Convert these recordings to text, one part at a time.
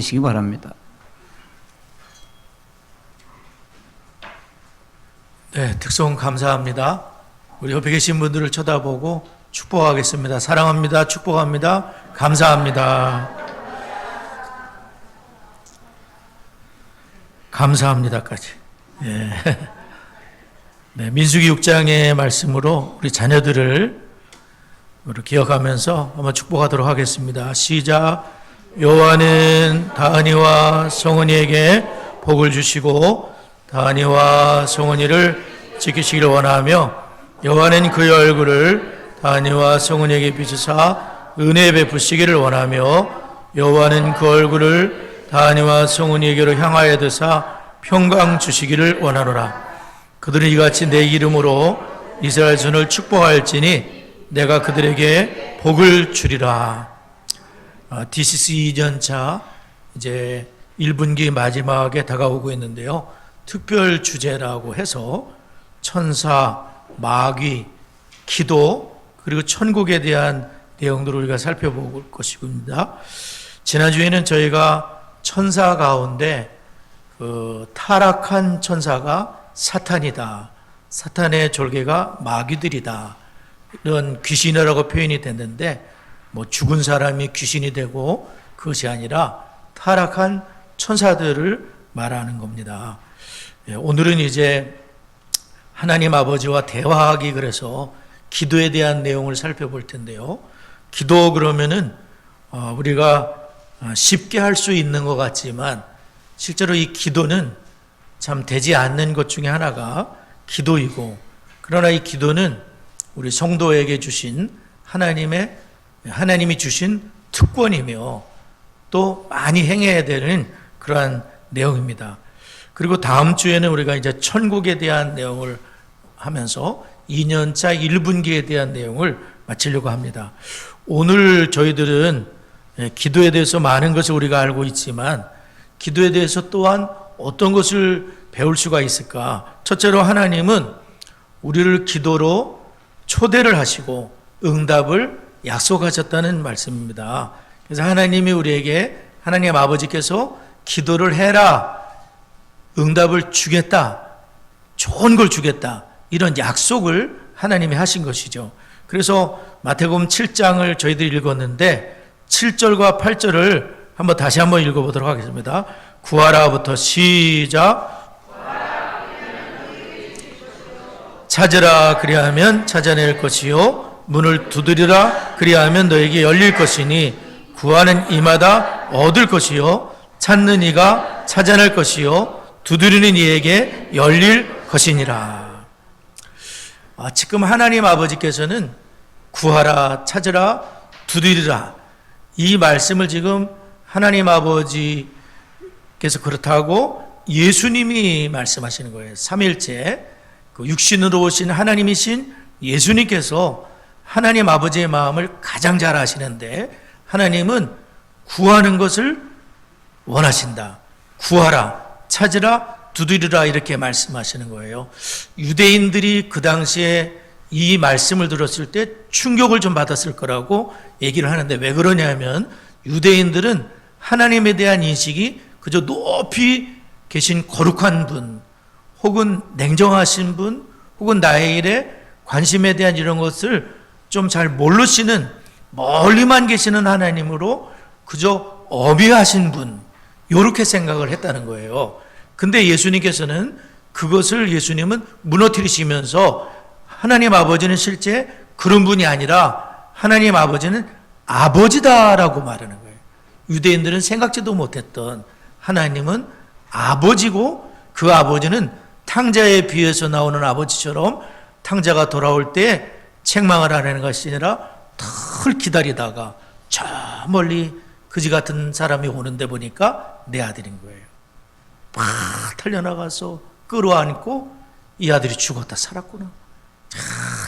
시기 바랍니다. 네, 특송 감사합니다. 우리 옆에 계신 분들을 쳐다보고 축복하겠습니다. 사랑합니다. 축복합니다. 감사합니다. 감사합니다까지. 예. 네, 민수기 6장의 말씀으로 우리 자녀들을 기억하면서 한번 축복하도록 하겠습니다. 시작. 여호와는 다은이와 성은이에게 복을 주시고 다은이와 성은이를 지키시기를 원하며 여호와는 그의 얼굴을 다은이와 성은이에게 비추사 은혜 베푸시기를 원하며 여호와는 그 얼굴을 다은이와 성은이에게로 향하여 드사 평강 주시기를 원하노라. 그들은 이같이 내 이름으로 이스라엘 손을 축복할지니 내가 그들에게 복을 주리라. DCC 2년차 이제 1분기 마지막에 다가오고 있는데요. 특별 주제라고 해서 천사, 마귀, 기도 그리고 천국에 대한 내용들을 우리가 살펴볼 것입니다. 지난주에는 저희가 천사 가운데 타락한 천사가 사탄이다. 사탄의 졸개가 마귀들이다. 이런 귀신이라고 표현이 됐는데 죽은 사람이 귀신이 되고 그것이 아니라 타락한 천사들을 말하는 겁니다. 오늘은 이제 하나님 아버지와 대화하기 그래서 기도에 대한 내용을 살펴볼 텐데요. 기도 그러면은 우리가 쉽게 할 수 있는 것 같지만 실제로 이 기도는 참 되지 않는 것 중에 하나가 기도이고, 그러나 이 기도는 우리 성도에게 주신 하나님이 주신 특권이며 또 많이 행해야 되는 그러한 내용입니다. 그리고 다음 주에는 우리가 이제 천국에 대한 내용을 하면서 2년차 1분기에 대한 내용을 마치려고 합니다. 오늘 저희들은 기도에 대해서 많은 것을 우리가 알고 있지만 기도에 대해서 또한 어떤 것을 배울 수가 있을까? 첫째로 하나님은 우리를 기도로 초대를 하시고 응답을 약속하셨다는 말씀입니다. 그래서 하나님이 우리에게 하나님 아버지께서 기도를 해라, 응답을 주겠다, 좋은 걸 주겠다, 이런 약속을 하나님이 하신 것이죠. 그래서 마태복음 7장을 저희들이 읽었는데 7절과 8절을 다시 한번 읽어보도록 하겠습니다. 구하라부터 시작. 찾으라 그리하면 찾아낼 것이요 문을 두드리라 그리하면 너에게 열릴 것이니 구하는 이마다 얻을 것이요 찾는 이가 찾아낼 것이요 두드리는 이에게 열릴 것이니라. 지금 하나님 아버지께서는 구하라, 찾으라, 두드리라 이 말씀을 지금 하나님 아버지께서 그렇다고 예수님이 말씀하시는 거예요. 삼일째 육신으로 오신 하나님이신 예수님께서 하나님 아버지의 마음을 가장 잘 아시는데 하나님은 구하는 것을 원하신다. 구하라, 찾으라, 두드리라 이렇게 말씀하시는 거예요. 유대인들이 그 당시에 이 말씀을 들었을 때 충격을 좀 받았을 거라고 얘기를 하는데 왜 그러냐면 유대인들은 하나님에 대한 인식이 그저 높이 계신 거룩한 분 혹은 냉정하신 분 혹은 나의 일에 관심에 대한 이런 것을 좀 잘 모르시는 멀리만 계시는 하나님으로 그저 어비하신 분 이렇게 생각을 했다는 거예요. 근데 예수님께서는 그것을 예수님은 무너뜨리시면서 하나님 아버지는 실제 그런 분이 아니라 하나님 아버지는 아버지다라고 말하는 거예요. 유대인들은 생각지도 못했던 하나님은 아버지고 그 아버지는 탕자의 비에서 나오는 아버지처럼 탕자가 돌아올 때 책망을 하라는 것이 아니라 덜 기다리다가 저 멀리 그지 같은 사람이 오는데 보니까 내 아들인 거예요. 막 달려나가서 끌어안고 이 아들이 죽었다 살았구나.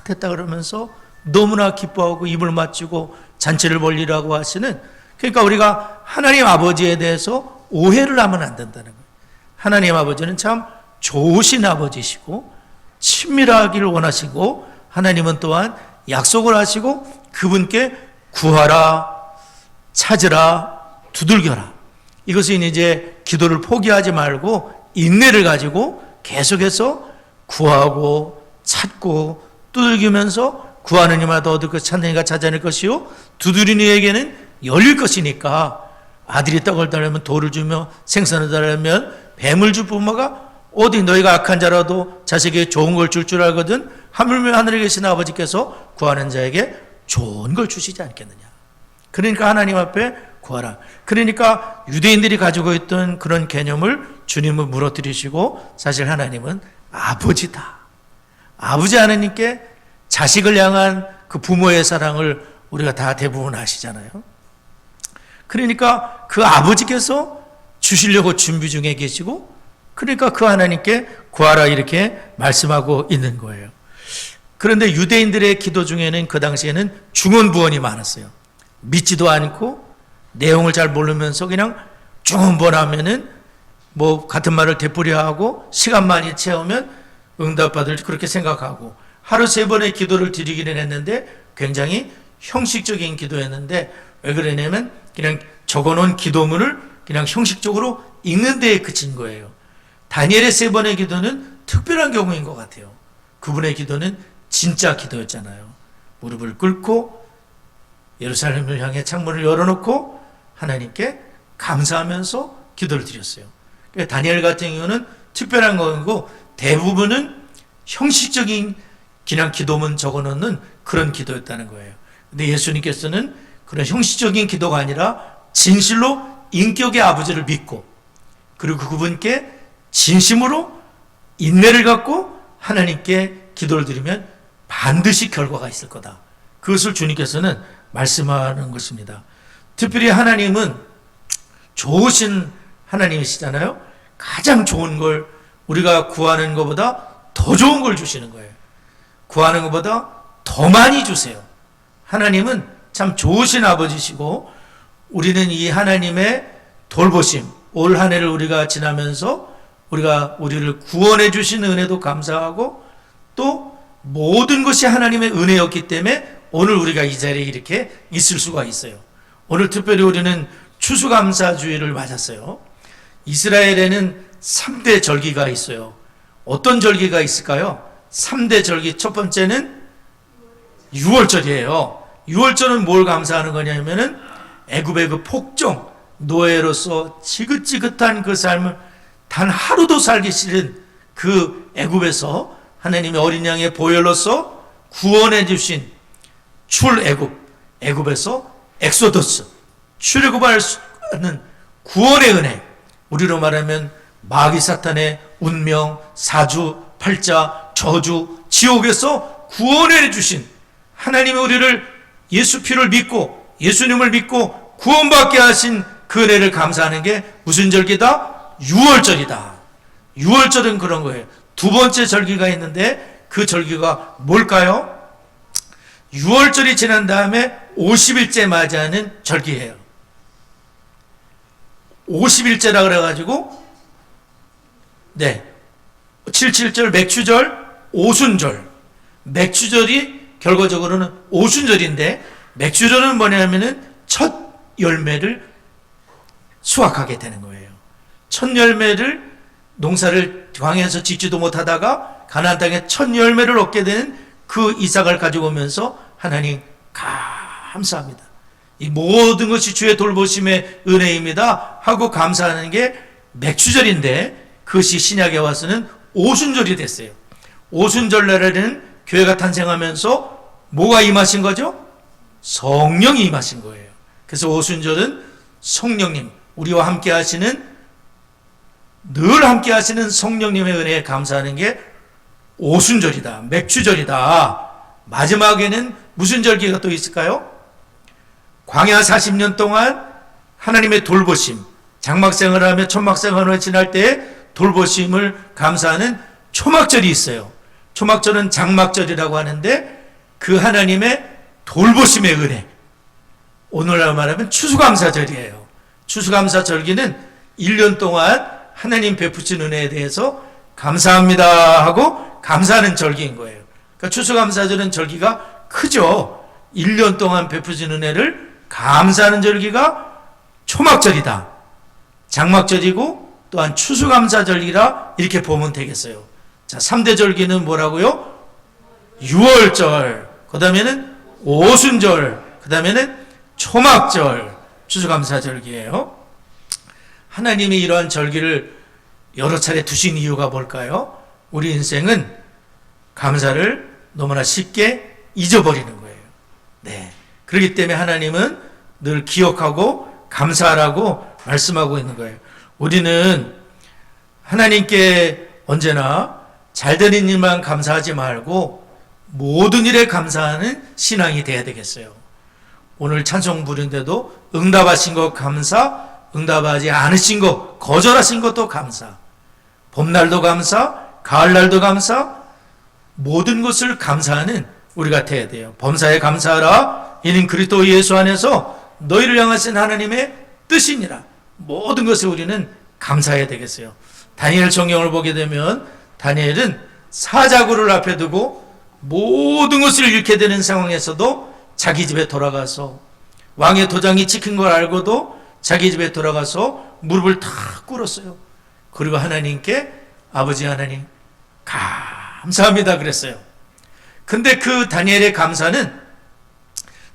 됐다 그러면서 너무나 기뻐하고 입을 맞추고 잔치를 벌리라고 하시는, 그러니까 우리가 하나님 아버지에 대해서 오해를 하면 안 된다는 거예요. 하나님 아버지는 참 좋으신 아버지시고 친밀하기를 원하시고 하나님은 또한 약속을 하시고 그분께 구하라, 찾으라, 두들겨라 이것은 이제 기도를 포기하지 말고 인내를 가지고 계속해서 구하고 찾고 두들기면서 구하는 이마다 얻을 것, 찾는 이가 찾아낼 것이요 두드리는 이에게는 열릴 것이니까 아들이 떡을 달라면 돌을 주며 생선을 달라면 뱀을 줄 부모가 어디 너희가 악한 자라도 자식에게 좋은 걸 줄 알거든 하물며 하늘에 계신 아버지께서 구하는 자에게 좋은 걸 주시지 않겠느냐. 그러니까 하나님 앞에 구하라. 그러니까 유대인들이 가지고 있던 그런 개념을 주님은 무너뜨리시고 사실 하나님은 아버지다. 아버지 하나님께 자식을 향한 그 부모의 사랑을 우리가 다 대부분 아시잖아요. 그러니까 그 아버지께서 주시려고 준비 중에 계시고 그러니까 그 하나님께 구하라 이렇게 말씀하고 있는 거예요. 그런데 유대인들의 기도 중에는 그 당시에는 중언부언이 많았어요. 믿지도 않고 내용을 잘 모르면서 그냥 중언부언하면은 뭐 같은 말을 되풀이하고 시간 많이 채우면 응답받을 그렇게 생각하고 하루 3번의 기도를 드리기는 했는데 굉장히 형식적인 기도였는데 왜 그러냐면 그냥 적어놓은 기도문을 그냥 형식적으로 읽는 데에 그친 거예요. 다니엘의 3번의 기도는 특별한 경우인 것 같아요. 그분의 기도는 진짜 기도였잖아요. 무릎을 꿇고 예루살렘을 향해 창문을 열어놓고 하나님께 감사하면서 기도를 드렸어요. 그러니까 다니엘 같은 경우는 특별한 거고 대부분은 형식적인 그냥 기도문 적어놓는 그런 기도였다는 거예요. 근데 예수님께서는 그런 형식적인 기도가 아니라 진실로 인격의 아버지를 믿고 그리고 그분께 진심으로 인내를 갖고 하나님께 기도를 드리면 반드시 결과가 있을 거다. 그것을 주님께서는 말씀하는 것입니다. 특별히 하나님은 좋으신 하나님이시잖아요. 가장 좋은 걸 우리가 구하는 것보다 더 좋은 걸 주시는 거예요. 구하는 것보다 더 많이 주세요. 하나님은 참 좋으신 아버지시고 우리는 이 하나님의 돌보심, 올 한 해를 우리가 지나면서 우리를 구원해 주신 은혜도 감사하고 또 모든 것이 하나님의 은혜였기 때문에 오늘 우리가 이 자리에 이렇게 있을 수가 있어요. 오늘 특별히 우리는 추수감사주의를 맞았어요. 이스라엘에는 3대 절기가 있어요. 어떤 절기가 있을까요? 3대 절기 첫 번째는 6월절이에요. 6월절은 뭘 감사하는 거냐면은 애굽의 그 폭정, 노예로서 지긋지긋한 그 삶을 단 하루도 살기 싫은 그 애굽에서 하나님의 어린 양의 보혈로서 구원해 주신 애굽에서 엑소더스, 출애굽할 수 있는 구원의 은혜, 우리로 말하면 마귀 사탄의 운명, 사주, 팔자, 저주, 지옥에서 구원해 주신 하나님의 우리를 예수 피를 믿고 예수님을 믿고 구원받게 하신 그 은혜를 감사하는 게 무슨 절기다? 6월절이다. 6월절은 그런 거예요. 두 번째 절기가 있는데 그 절기가 뭘까요? 6월절이 지난 다음에 50일째 맞이하는 절기예요. 50일째라 그래가지고 77절 맥추절, 오순절. 맥추절이 결과적으로는 오순절인데 맥추절은 뭐냐면은 첫 열매를 수확하게 되는 거예요. 첫 열매를 농사를 광야에서 짓지도 못하다가 가나안 땅에 첫 열매를 얻게 되는 그 이삭을 가지고 오면서 하나님 감사합니다. 이 모든 것이 주의 돌보심의 은혜입니다 하고 감사하는 게 맥추절인데 그것이 신약에 와서는 오순절이 됐어요. 오순절날에는 교회가 탄생하면서 뭐가 임하신 거죠? 성령이 임하신 거예요. 그래서 오순절은 성령님, 우리와 함께 하시는, 늘 함께 하시는 성령님의 은혜에 감사하는 게 오순절이다, 맥추절이다. 마지막에는 무슨 절기가 또 있을까요? 광야 40년 동안 하나님의 돌보심, 장막생활을 하며 천막생활을 지날 때에 돌보심을 감사하는 초막절이 있어요. 초막절은 장막절이라고 하는데 그 하나님의 돌보심의 은혜, 오늘날 말하면 추수감사절이에요. 추수감사절기는 1년 동안 하나님 베푸신 은혜에 대해서 감사합니다 하고 감사하는 절기인 거예요. 그러니까 추수감사절은 절기가 크죠. 1년 동안 베푸신 은혜를 감사하는 절기가 초막절이다. 장막절이고 또한 추수감사절이라 이렇게 보면 되겠어요. 자, 3대 절기는 뭐라고요? 유월절, 그 다음에는 오순절, 그 다음에는 초막절, 추수감사절기예요. 하나님이 이러한 절기를 여러 차례 두신 이유가 뭘까요? 우리 인생은 감사를 너무나 쉽게 잊어버리는 거예요. 네. 그렇기 때문에 하나님은 늘 기억하고 감사하라고 말씀하고 있는 거예요. 우리는 하나님께 언제나 잘되는 일만 감사하지 말고 모든 일에 감사하는 신앙이 돼야 되겠어요. 오늘 찬송 부르는데도 응답하신 것 감사, 응답하지 않으신 것, 거절하신 것도 감사, 봄날도 감사, 가을날도 감사, 모든 것을 감사하는 우리가 돼야 돼요. 범사에 감사하라. 이는 그리스도 예수 안에서 너희를 향하신 하나님의 뜻이니라. 모든 것을 우리는 감사해야 되겠어요. 다니엘 성경을 보게 되면 다니엘은 사자굴을 앞에 두고 모든 것을 잃게 되는 상황에서도 자기 집에 돌아가서 왕의 도장이 찍힌 걸 알고도 자기 집에 돌아가서 무릎을 탁 꿇었어요. 그리고 하나님께 아버지 하나님 감사합니다 그랬어요. 근데 그 다니엘의 감사는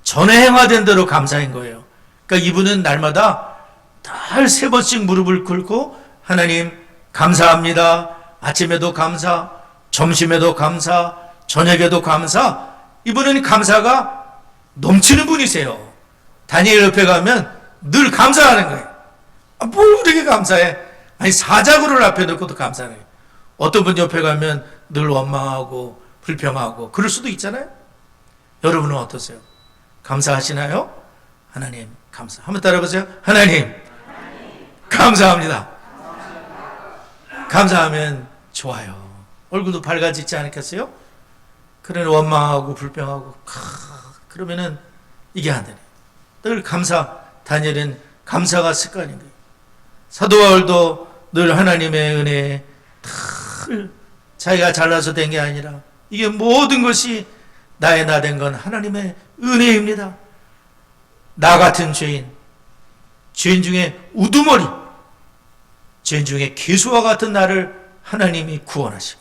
전에 행하된 대로 감사인 거예요. 그러니까 이분은 날마다 달 3번씩 무릎을 꿇고 하나님 감사합니다. 아침에도 감사, 점심에도 감사, 저녁에도 감사. 이분은 감사가 넘치는 분이세요. 다니엘 옆에 가면 늘 감사하는 거예요. 뭘 그렇게 감사해? 아니 사자굴을 앞에 놓고도 감사해요. 어떤 분 옆에 가면 늘 원망하고 불평하고 그럴 수도 있잖아요. 여러분은 어떠세요? 감사하시나요? 하나님 감사. 한번 따라해보세요. 하나님 감사합니다. 감사하면 좋아요. 얼굴도 밝아지지 않겠어요? 그러나 원망하고 불평하고 그러면은 이게 안 되네. 늘 감사. 다니엘은 감사가 습관인 거예요. 사도 바울도 늘 하나님의 은혜에 늘 자기가 잘나서 된 게 아니라 이게 모든 것이 나의 나 된 건 하나님의 은혜입니다. 나 같은 죄인 중에 우두머리, 죄인 중에 괴수와 같은 나를 하나님이 구원하시고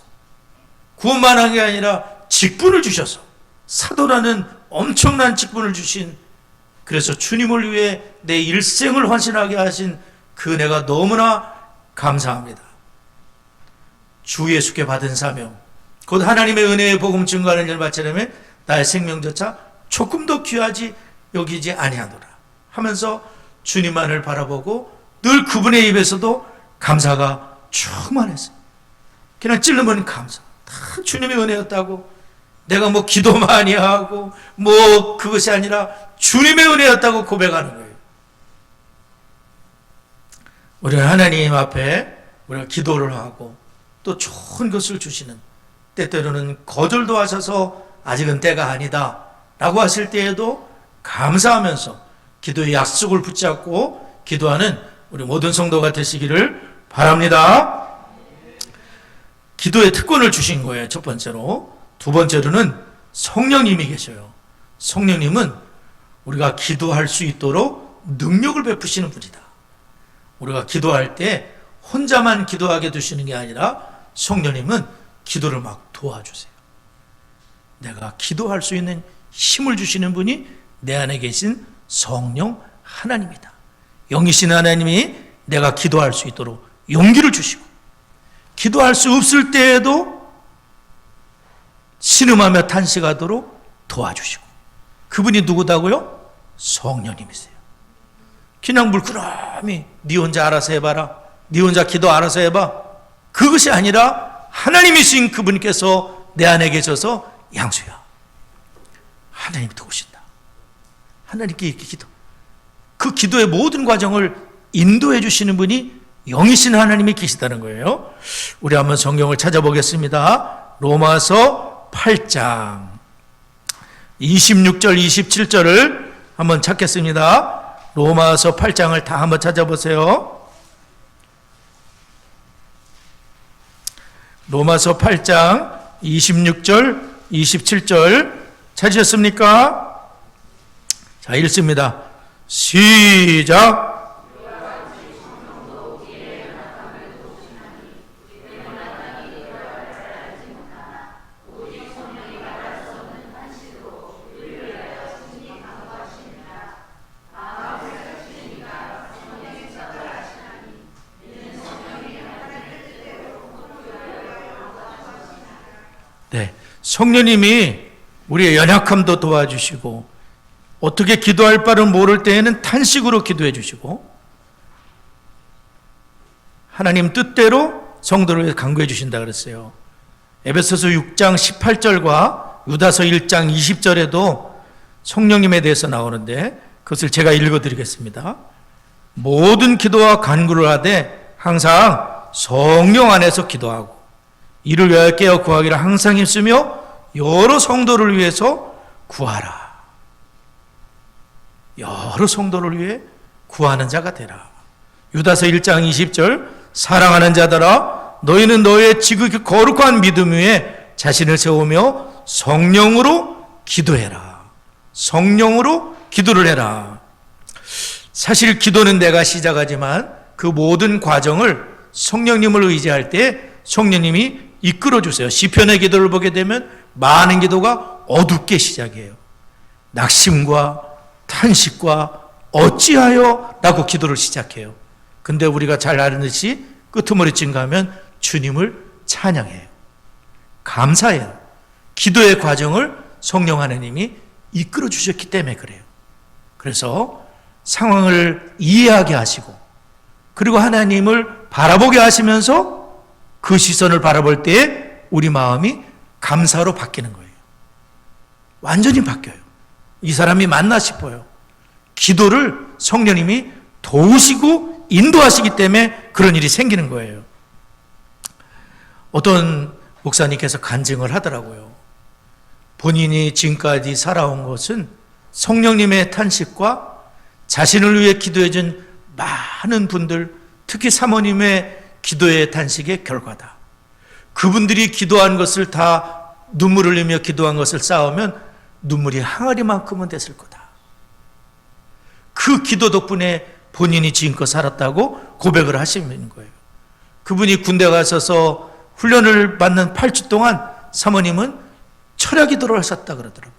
구원만 한 게 아니라 직분을 주셔서 사도라는 엄청난 직분을 주신, 그래서 주님을 위해 내 일생을 헌신하게 하신 그 은혜가 너무나 감사합니다. 주 예수께 받은 사명, 곧 하나님의 은혜의 복음 증거하는 일을 마치려면 나의 생명조차 조금 더 귀하지 여기지 아니하노라 하면서 주님만을 바라보고 늘 그분의 입에서도 감사가 충만했어요. 그냥 찔르면 감사. 다 주님의 은혜였다고. 내가 뭐 기도 많이 하고 뭐 그것이 아니라 주님의 은혜였다고 고백하는 거예요. 우리는 하나님 앞에 우리가 기도를 하고 또 좋은 것을 주시는, 때때로는 거절도 하셔서 아직은 때가 아니다 라고 하실 때에도 감사하면서 기도의 약속을 붙잡고 기도하는 우리 모든 성도가 되시기를 바랍니다. 기도의 특권을 주신 거예요. 첫 번째로. 두 번째로는 성령님이 계셔요. 성령님은 우리가 기도할 수 있도록 능력을 베푸시는 분이다. 우리가 기도할 때 혼자만 기도하게 두시는 게 아니라 성령님은 기도를 막 도와주세요. 내가 기도할 수 있는 힘을 주시는 분이 내 안에 계신 성령 하나님이다. 영이신 하나님이 내가 기도할 수 있도록 용기를 주시고, 기도할 수 없을 때에도 신음하며 탄식하도록 도와주시고, 그분이 누구다고요? 성령님이세요. 그냥 물끄러미 네 혼자 알아서 해봐라, 네 혼자 기도 알아서 해봐, 그것이 아니라 하나님이신 그분께서 내 안에 계셔서 양수야, 하나님이 도우신다. 하나님께 이렇게 그 기도의 모든 과정을 인도해 주시는 분이 영이신 하나님이 계시다는 거예요. 우리 한번 성경을 찾아보겠습니다. 로마서 8장 26절 27절을 한번 찾겠습니다. 로마서 8장을 다 한번 찾아보세요. 로마서 8장 26절 27절 찾으셨습니까? 자, 읽습니다. 시작. 네, 성령님이 우리의 연약함도 도와주시고 어떻게 기도할 바를 모를 때에는 탄식으로 기도해 주시고 하나님 뜻대로 성도를 위해서 간구해 주신다 그랬어요. 에베소서 6장 18절과 유다서 1장 20절에도 성령님에 대해서 나오는데 그것을 제가 읽어드리겠습니다. 모든 기도와 간구를 하되 항상 성령 안에서 기도하고 이를 위하여 깨어 구하기를 항상 힘쓰며 여러 성도를 위해서 구하라. 여러 성도를 위해 구하는 자가 되라. 유다서 1장 20절 사랑하는 자들아 너희는 너희의 지극히 거룩한 믿음 위에 자신을 세우며 성령으로 기도해라. 성령으로 기도를 해라. 사실 기도는 내가 시작하지만 그 모든 과정을 성령님을 의지할 때 성령님이 이끌어 주세요. 시편의 기도를 보게 되면 많은 기도가 어둡게 시작해요. 낙심과 탄식과 어찌하여 라고 기도를 시작해요. 근데 우리가 잘 아는 듯이 끄트머리쯤 가면 주님을 찬양해요. 감사해요. 기도의 과정을 성령 하나님이 이끌어 주셨기 때문에 그래요. 그래서 상황을 이해하게 하시고 그리고 하나님을 바라보게 하시면서 그 시선을 바라볼 때에 우리 마음이 감사로 바뀌는 거예요. 완전히 바뀌어요. 이 사람이 맞나 싶어요. 기도를 성령님이 도우시고 인도하시기 때문에 그런 일이 생기는 거예요. 어떤 목사님께서 간증을 하더라고요. 본인이 지금까지 살아온 것은 성령님의 탄식과 자신을 위해 기도해준 많은 분들, 특히 사모님의 기도의 탄식의 결과다. 그분들이 기도한 것을 다 눈물을 흘리며 기도한 것을 쌓으면 눈물이 항아리만큼은 됐을 거다. 그 기도 덕분에 본인이 지금껏 살았다고 고백을 하시는 거예요. 그분이 군대 가셔서 훈련을 받는 8주 동안 사모님은 철야 기도를 하셨다 그러더라고요.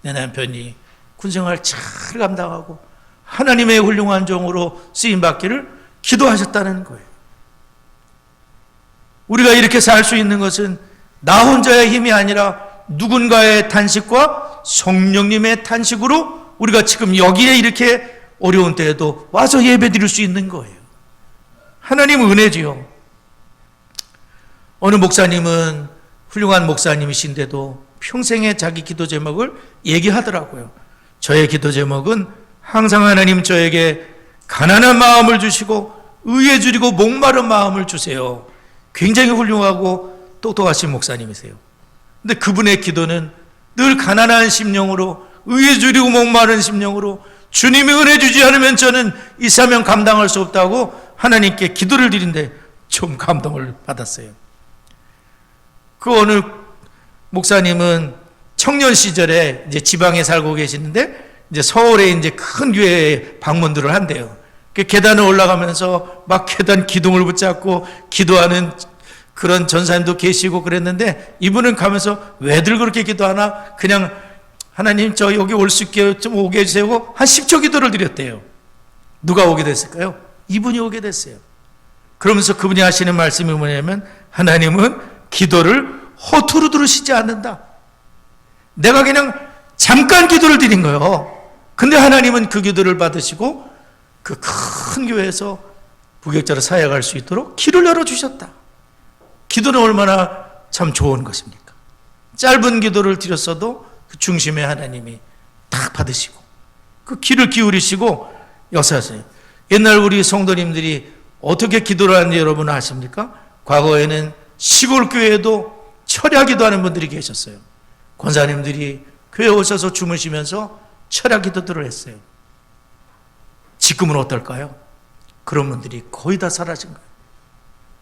내 남편이 군생활 잘 감당하고 하나님의 훌륭한 종으로 쓰임받기를 기도하셨다는 거예요. 우리가 이렇게 살 수 있는 것은 나 혼자의 힘이 아니라 누군가의 탄식과 성령님의 탄식으로 우리가 지금 여기에 이렇게 어려운 때에도 와서 예배 드릴 수 있는 거예요. 하나님 은혜지요. 어느 목사님은 훌륭한 목사님이신데도 평생의 자기 기도 제목을 얘기하더라고요. 저의 기도 제목은 항상 하나님 저에게 가난한 마음을 주시고 의에 줄이고 목마른 마음을 주세요. 굉장히 훌륭하고 똑똑하신 목사님이세요. 근데 그분의 기도는 늘 가난한 심령으로 의에 줄이고 목마른 심령으로 주님이 은혜 주지 않으면 저는 이 사명 감당할 수 없다고 하나님께 기도를 드린데 좀 감동을 받았어요. 그 어느 목사님은 청년 시절에 이제 지방에 살고 계시는데 이제 서울에 이제 큰 교회에 방문들을 한대요. 그 계단을 올라가면서 막 계단 기둥을 붙잡고 기도하는 그런 전사님도 계시고 그랬는데 이분은 가면서 왜들 그렇게 기도하나 그냥 하나님 저 여기 올 수 있게 좀 오게 해주세요 한 10초 기도를 드렸대요. 누가 오게 됐을까요? 이분이 오게 됐어요. 그러면서 그분이 하시는 말씀이 뭐냐면 하나님은 기도를 허투루 들으시지 않는다. 내가 그냥 잠깐 기도를 드린 거예요. 근데 하나님은 그 기도를 받으시고 그 큰 교회에서 부격자로 사역할 수 있도록 길을 열어주셨다. 기도는 얼마나 참 좋은 것입니까? 짧은 기도를 드렸어도 그 중심에 하나님이 딱 받으시고 그 귀를 기울이시고 역사하세요. 옛날 우리 성도님들이 어떻게 기도를 하는지 여러분 아십니까? 과거에는 시골 교회에도 철야 기도하는 분들이 계셨어요. 권사님들이 교회 오셔서 주무시면서 철야 기도들을 했어요. 지금은 어떨까요? 그런 분들이 거의 다 사라진 거예요.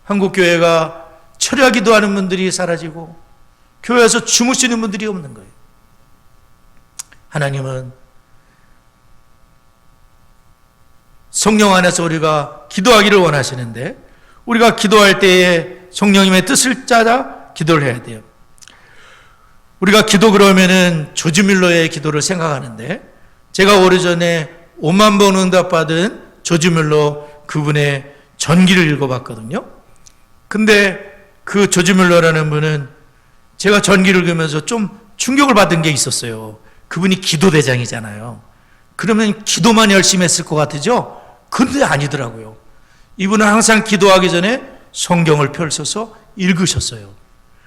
한국 교회가 철야 기도하는 분들이 사라지고 교회에서 주무시는 분들이 없는 거예요. 하나님은 성령 안에서 우리가 기도하기를 원하시는데 우리가 기도할 때에 성령님의 뜻을 따라 기도를 해야 돼요. 우리가 기도 그러면은 조지 뮬러의 기도를 생각하는데 제가 오래전에 5만 번 응답받은 조지 뮬러 그분의 전기를 읽어봤거든요. 근데 그 조지 뮬러라는 분은 제가 전기를 그면서 좀 충격을 받은 게 있었어요. 그분이 기도대장이잖아요. 그러면 기도만 열심히 했을 것 같으죠? 근데 아니더라고요. 이분은 항상 기도하기 전에 성경을 펼쳐서 읽으셨어요.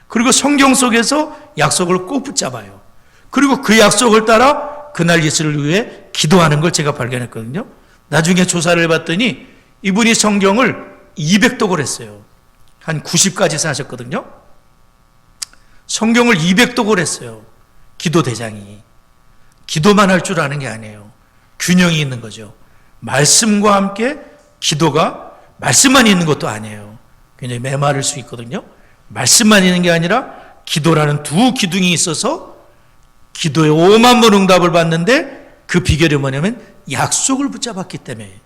그리고 성경 속에서 약속을 꼭 붙잡아요. 그리고 그 약속을 따라 그날 예수를 위해 기도하는 걸 제가 발견했거든요. 나중에 조사를 해봤더니 이분이 성경을 200독을 했어요. 한 90까지 사셨거든요. 성경을 200독을 했어요. 기도대장이. 기도만 할 줄 아는 게 아니에요. 균형이 있는 거죠. 말씀과 함께 기도가 말씀만 있는 것도 아니에요. 굉장히 메마를 수 있거든요. 말씀만 있는 게 아니라 기도라는 두 기둥이 있어서 기도에 5만 번 응답을 받는데 그 비결이 뭐냐면 약속을 붙잡았기 때문에,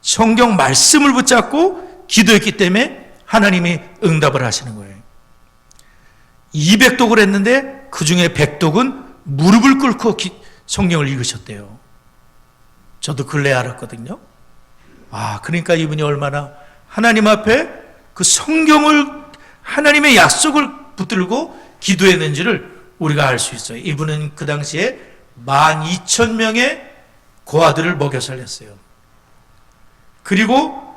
성경 말씀을 붙잡고 기도했기 때문에 하나님이 응답을 하시는 거예요. 200독을 했는데 그 중에 100독은 무릎을 꿇고 성경을 읽으셨대요. 저도 근래에 알았거든요. 그러니까 이분이 얼마나 하나님 앞에 그 성경을, 하나님의 약속을 붙들고 기도했는지를 우리가 알 수 있어요. 이분은 그 당시에 12,000명의 고아들을 먹여 살렸어요. 그리고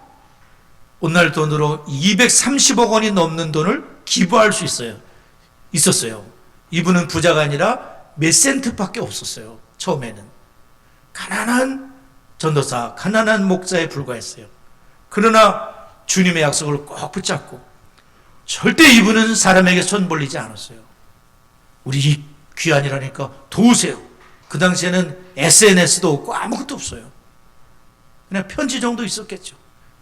오늘 돈으로 230억 원이 넘는 돈을 기부할 수 있었어요. 이분은 부자가 아니라 몇 센트밖에 없었어요. 처음에는 가난한 전도사, 가난한 목자에 불과했어요. 그러나 주님의 약속을 꼭 붙잡고 절대 이분은 사람에게 손 벌리지 않았어요. 우리 귀환이라니까 도우세요. 그 당시에는 SNS도 없고 아무것도 없어요. 그냥 편지 정도 있었겠죠.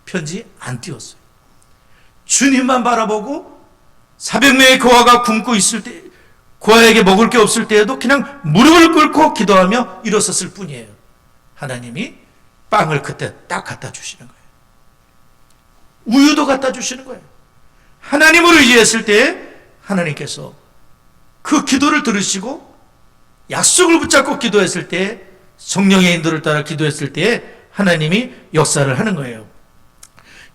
편지 안 띄웠어요. 주님만 바라보고 400명의 고아가 굶고 있을 때, 고아에게 먹을 게 없을 때에도 그냥 무릎을 꿇고 기도하며 일어섰을 뿐이에요. 하나님이 빵을 그때 딱 갖다 주시는 거예요. 우유도 갖다 주시는 거예요. 하나님을 의지했을 때에 하나님께서 그 기도를 들으시고 약속을 붙잡고 기도했을 때에, 성령의 인도를 따라 기도했을 때에 하나님이 역사를 하는 거예요.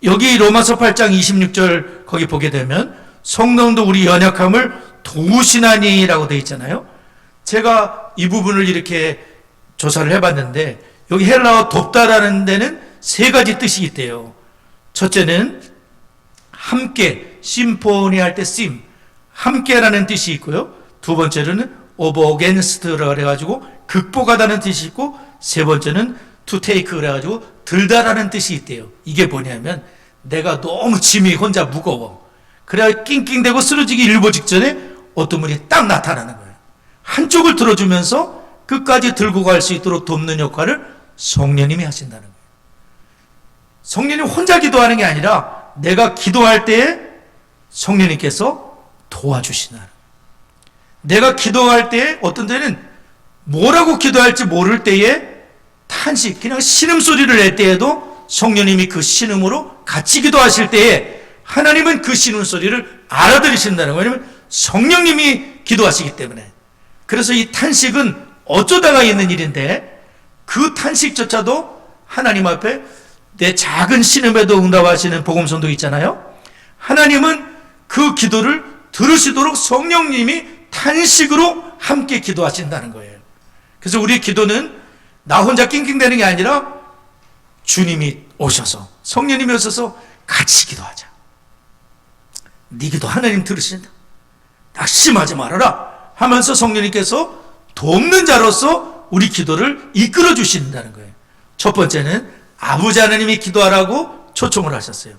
여기 로마서 8장 26절 거기 보게 되면 성령도 우리 연약함을 도우시나니라고 되어 있잖아요. 제가 이 부분을 이렇게 조사를 해봤는데 여기 헬라어 돕다라는 데는 세 가지 뜻이 있대요. 첫째는 함께, 심포니 할 때 심, 함께라는 뜻이 있고요. 두 번째로는 over against라 그래가지고 극복하다는 뜻이 있고, 세 번째는 to take 그래가지고 들다라는 뜻이 있대요. 이게 뭐냐면 내가 너무 짐이 혼자 무거워. 그래야 낑낑대고 쓰러지기 일보 직전에 어떤 분이 딱 나타나는 거예요. 한쪽을 들어주면서 끝까지 들고 갈 수 있도록 돕는 역할을 성령님이 하신다는 거예요. 성령님 혼자 기도하는 게 아니라 내가 기도할 때에 성령님께서 도와주시나는 거예요. 내가 기도할 때에 어떤 때는 뭐라고 기도할지 모를 때에 탄식, 그냥 신음소리를 낼 때에도 성령님이 그 신음으로 같이 기도하실 때에 하나님은 그 신음소리를 알아들으신다는 거예요. 왜냐하면 성령님이 기도하시기 때문에. 그래서 이 탄식은 어쩌다가 있는 일인데 그 탄식조차도 하나님 앞에 내 작은 신음에도 응답하시는 복음성도 있잖아요. 하나님은 그 기도를 들으시도록 성령님이 탄식으로 함께 기도하신다는 거예요. 그래서 우리의 기도는 나 혼자 낑낑대는 게 아니라 주님이 오셔서, 성령님이 오셔서 같이 기도하자. 네 기도 하나님 들으신다. 낙심하지 말아라 하면서 성령님께서 돕는 자로서 우리 기도를 이끌어 주신다는 거예요. 첫 번째는 아버지 하나님이 기도하라고 초청을 하셨어요.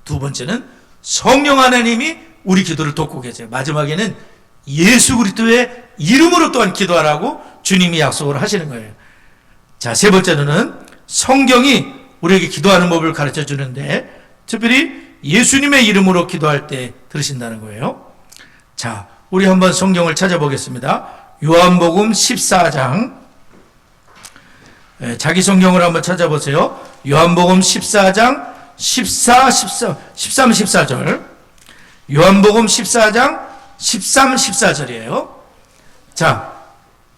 두 번째는 성령 하나님이 우리 기도를 돕고 계세요. 마지막에는 예수 그리스도의 이름으로 또한 기도하라고 주님이 약속을 하시는 거예요. 자, 세 번째로는 성경이 우리에게 기도하는 법을 가르쳐 주는데 특별히 예수님의 이름으로 기도할 때 들으신다는 거예요. 자, 우리 한번 성경을 찾아보겠습니다. 요한복음 14장, 자기 성경을 한번 찾아보세요. 요한복음 14장 13, 14절. 요한복음 14장 13, 14절이에요. 자,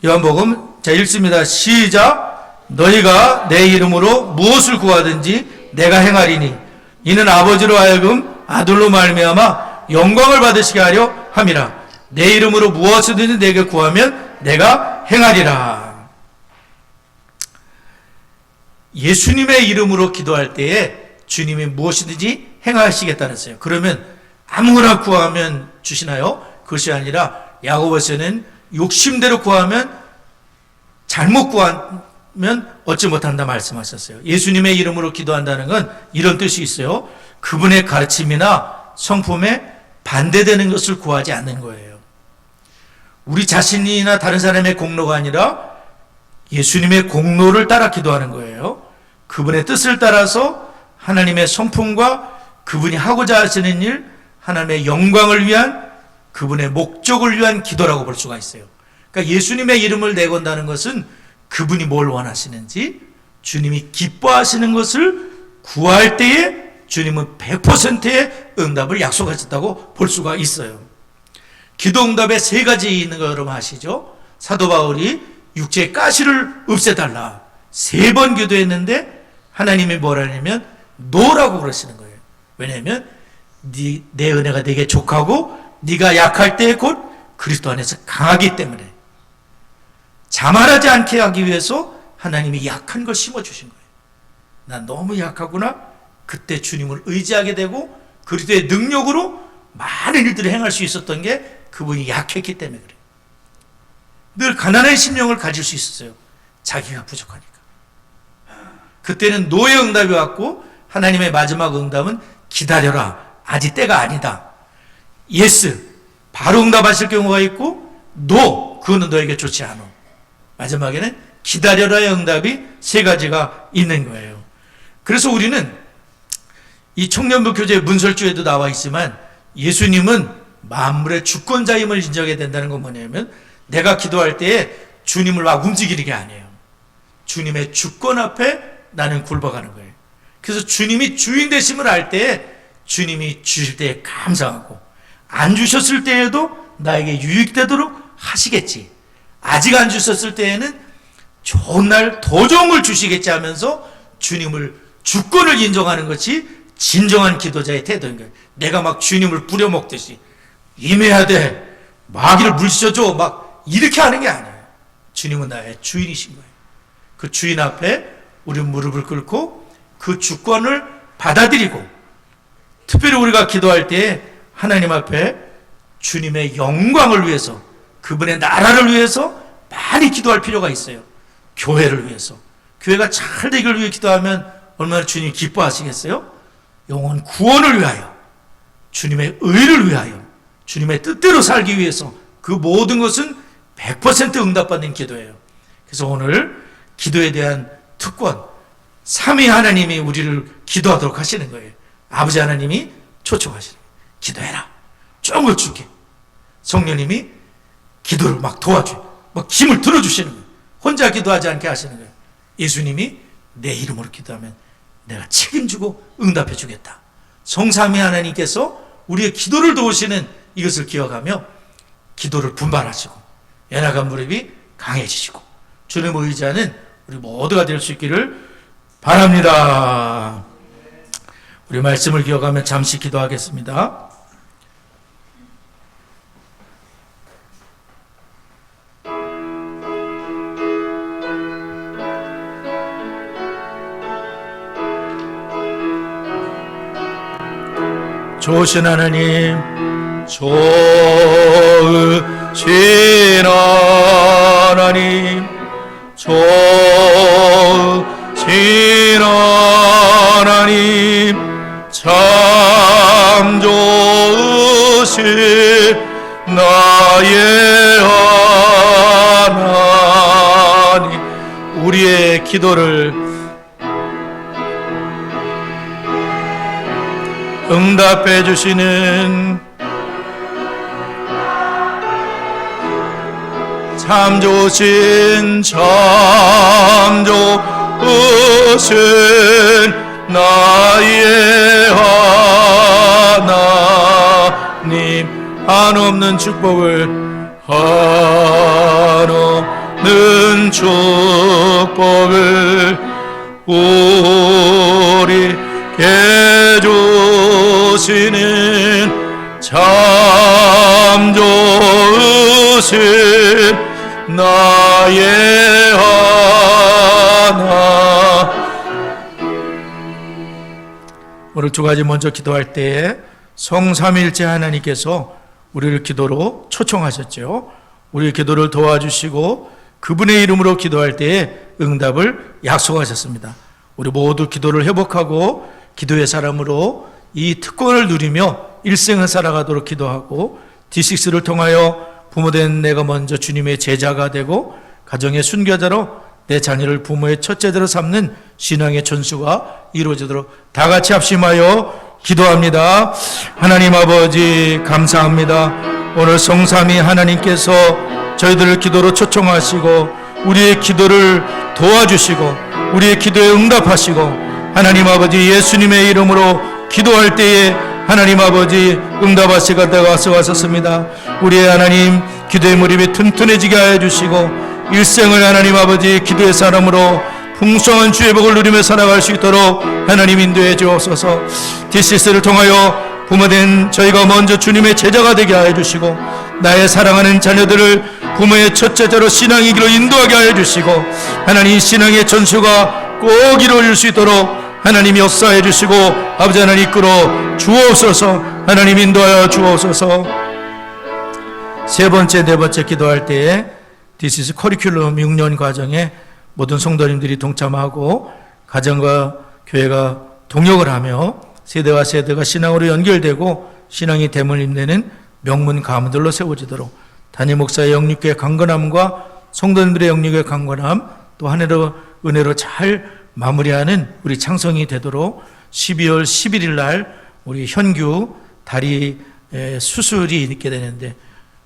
요한복음, 자, 읽습니다. 시작. 너희가 내 이름으로 무엇을 구하든지 내가 행하리니 이는 아버지로 하여금 아들로 말미암아 영광을 받으시게 하려 함이라. 내 이름으로 무엇이든지 내게 구하면 내가 행하리라. 예수님의 이름으로 기도할 때에 주님이 무엇이든지 행하시겠다는 했어요. 그러면 아무거나 구하면 주시나요? 그것이 아니라 야고보서는 욕심대로 구하면, 잘못 구하면 얻지 못한다 말씀하셨어요. 예수님의 이름으로 기도한다는 건 이런 뜻이 있어요. 그분의 가르침이나 성품에 반대되는 것을 구하지 않는 거예요. 우리 자신이나 다른 사람의 공로가 아니라 예수님의 공로를 따라 기도하는 거예요. 그분의 뜻을 따라서 하나님의 성품과 그분이 하고자 하시는 일, 하나님의 영광을 위한, 그분의 목적을 위한 기도라고 볼 수가 있어요. 그러니까 예수님의 이름을 내건다는 것은 그분이 뭘 원하시는지, 주님이 기뻐하시는 것을 구할 때에 주님은 100%의 응답을 약속하셨다고 볼 수가 있어요. 기도 응답에 3가지 있는 거 여러분 아시죠? 사도 바울이 육체의 가시를 없애달라 3번 기도했는데 하나님이 뭐라냐면 노라고 그러시는 거예요. 왜냐하면 내 은혜가 내게 족하고 네가 약할 때 곧 그리스도 안에서 강하기 때문에, 자만하지 않게 하기 위해서 하나님이 약한 걸 심어주신 거예요. 난 너무 약하구나. 그때 주님을 의지하게 되고 그리스도의 능력으로 많은 일들을 행할 수 있었던 게 그분이 약했기 때문에 그래요. 늘 가난한 심령을 가질 수 있었어요. 자기가 부족하니까. 그때는 노의 응답이 왔고 하나님의 마지막 응답은 기다려라. 아직 때가 아니다. 예스. 바로 응답하실 경우가 있고 노. 그거는 너에게 좋지 않아. 마지막에는 기다려라의 응답이 3가지가 있는 거예요. 그래서 우리는 이 청년부 교재 문설주에도 나와 있지만 예수님은 만물의 주권자임을 인정해야 된다는 건 뭐냐면 내가 기도할 때에 주님을 막 움직이는 게 아니에요. 주님의 주권 앞에 나는 굴복하는 거예요. 그래서 주님이 주인 되심을 알 때에 주님이 주실 때에 감사하고 안 주셨을 때에도 나에게 유익되도록 하시겠지. 아직 안 주셨을 때에는 좋은 날 더 좋은 걸 주시겠지 하면서 주님을 주권을 인정하는 것이 진정한 기도자의 태도인 거예요. 내가 막 주님을 부려먹듯이 임해야 돼. 마귀를 물리쳐줘. 막 이렇게 하는 게 아니에요. 주님은 나의 주인이신 거예요. 그 주인 앞에 우리 무릎을 꿇고 그 주권을 받아들이고, 특별히 우리가 기도할 때 하나님 앞에 주님의 영광을 위해서, 그분의 나라를 위해서 많이 기도할 필요가 있어요. 교회를 위해서. 교회가 잘 되기를 위해 기도하면 얼마나 주님이 기뻐하시겠어요? 영혼 구원을 위하여, 주님의 의를 위하여, 주님의 뜻대로 살기 위해서 그 모든 것은 100% 응답받는 기도예요. 그래서 오늘 기도에 대한 특권, 삼위 하나님이 우리를 기도하도록 하시는 거예요. 아버지 하나님이 초청하시는 거예요. 기도해라. 좋은 걸 줄게. 성령님이 기도를 막 도와줘요. 막 힘을 들어주시는 거예요. 혼자 기도하지 않게 하시는 거예요. 예수님이 내 이름으로 기도하면 내가 책임지고 응답해 주겠다. 성삼위 하나님께서 우리의 기도를 도우시는 이것을 기억하며 기도를 분발하시고 연약한 무릎이 강해지시고 주님을 의지하는 우리 모두가 될 수 있기를 바랍니다. 우리 말씀을 기억하며 잠시 기도하겠습니다. 좋으신 하나님, 좋으신 하나님, 좋으신 하나님, 참 좋으신 나의 하나님, 우리의 기도를 응답해 주시는 참 좋으신 나의 하나님, 한없는 축복을 우리에게 주시는 참 좋으신 것을 나의 하나. 오늘 두 가지 먼저 기도할 때에 성삼위일체 하나님께서 우리를 기도로 초청하셨죠. 우리의 기도를 도와주시고 그분의 이름으로 기도할 때에 응답을 약속하셨습니다. 우리 모두 기도를 회복하고 기도의 사람으로 이 특권을 누리며 일생을 살아가도록 기도하고 D6를 통하여 부모된 내가 먼저 주님의 제자가 되고 가정의 순교자로 내 자녀를 부모의 첫째대로 삼는 신앙의 전수가 이루어지도록 다 같이 합심하여 기도합니다. 하나님 아버지 감사합니다. 오늘 성삼위 하나님께서 저희들을 기도로 초청하시고 우리의 기도를 도와주시고 우리의 기도에 응답하시고 하나님 아버지 예수님의 이름으로 기도할 때에 하나님 아버지 응답하시가 되어왔었습니다. 우리의 하나님 기도의 무릎이 튼튼해지게 하여 주시고 일생을 하나님 아버지 기도의 사람으로 풍성한 주의 복을 누리며 살아갈 수 있도록 하나님 인도해 주옵소서. D6를 통하여 부모된 저희가 먼저 주님의 제자가 되게 하여 주시고 나의 사랑하는 자녀들을 부모의 첫째자로 신앙의 길로 인도하게 하여 주시고 하나님 신앙의 전수가 꼭 이루어질 수 있도록 하나님 역사해 주시고 아버지 하나님 이끌어 주옵소서. 하나님 인도하여 주옵소서. 세 번째 네 번째 기도할 때에 디시스 커리큘럼 6년 과정에 모든 성도님들이 동참하고 가정과 교회가 동역을 하며 세대와 세대가 신앙으로 연결되고 신앙이 됨을 힘내는 명문 가문들로 세워지도록 담임 목사의 영육의 강건함과 성도님들의 영육의 강건함 또 한 해로 은혜로 잘 마무리하는 우리 창성이 되도록 12월 11일 날 우리 현규 다리 수술이 있게 되는데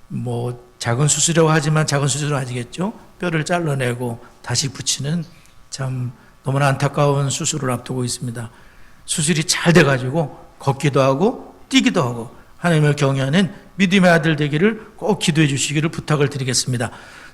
뭐 작은 수술이라고 하지만 작은 수술은 아니겠죠. 뼈를 잘라내고 다시 붙이는 참 너무나 안타까운 수술을 앞두고 있습니다. 수술이 잘 돼가지고 걷기도 하고 뛰기도 하고 하나님을 경외하는 믿음의 아들 되기를 꼭 기도해 주시기를 부탁을 드리겠습니다.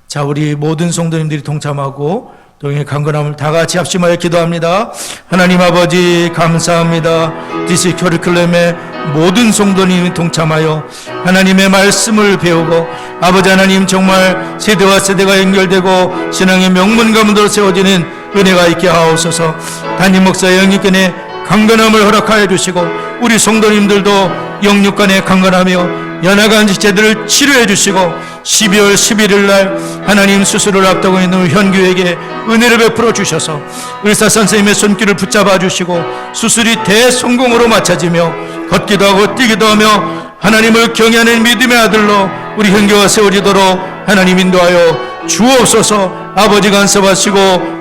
자, 우리 모든 성도님들이 동참하고 동행의 강건함을 다 같이 합심하여 기도합니다. 하나님 아버지 감사합니다. 디시 커리큘럼의 모든 성도님이 동참하여 하나님의 말씀을 배우고 아버지 하나님 정말 세대와 세대가 연결되고 신앙의 명문 가문으로 세워지는 은혜가 있게 하옵소서. 담임 목사의 영육간의 강건함을 허락하여 주시고 우리 성도님들도 영육간에 강건하며 연약한 지체들을 치료해 주시고 12월 11일 날 하나님 수술을 앞두고 있는 현규에게 은혜를 베풀어 주셔서 의사 선생님의 손길을 붙잡아 주시고 수술이 대성공으로 마쳐지며 걷기도 하고 뛰기도 하며 하나님을 경외하는 믿음의 아들로 우리 현규가 세워지도록 하나님 인도하여 주옵소서. 아버지 간섭하시고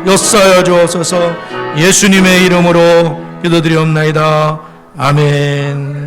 역사하여 주옵소서. 예수님의 이름으로 기도드리옵나이다. 아멘.